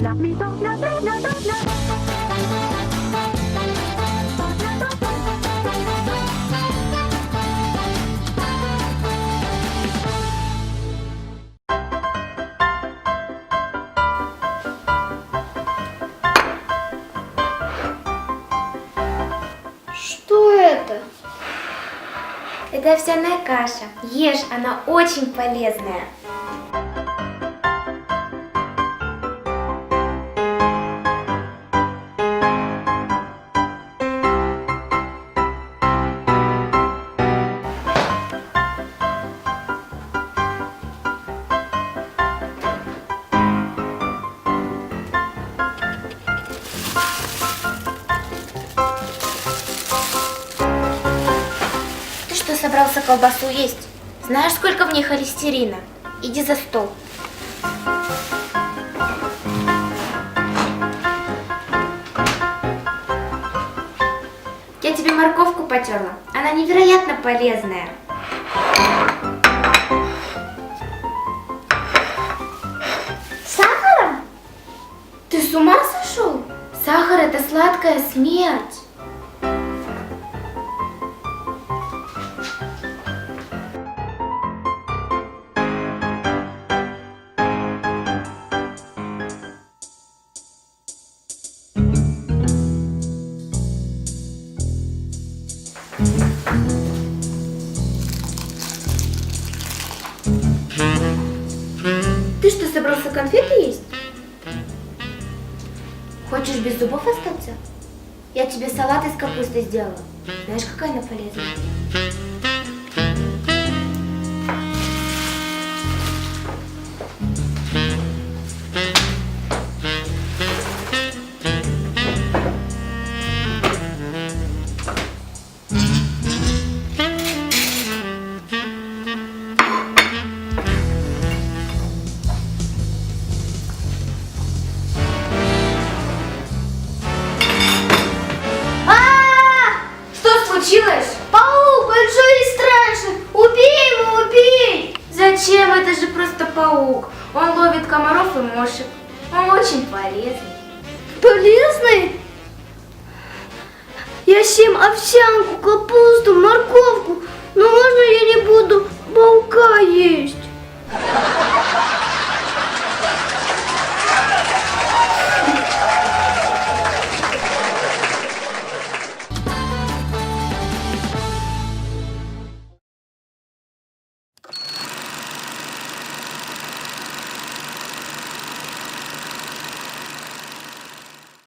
Что это? Это овсяная каша. Ешь, она очень полезная. Ты что, собрался колбасу есть? Знаешь, сколько в ней холестерина? Иди за стол. Я тебе морковку потерла. Она невероятно полезная. Сахаром? Ты с ума сошел? Сахар – это сладкая смерть. Ты что, собрался конфеты есть? Хочешь без зубов остаться? Я тебе салат из капусты сделала. Знаешь, какая она полезная? Случилось? Паук большой и страшный! Убей его, убей! Зачем? Это же просто паук. Он ловит комаров и мошек. Он очень полезный. Полезный? Я съем овсянку, капусту, морковку, но можно я не буду паука есть?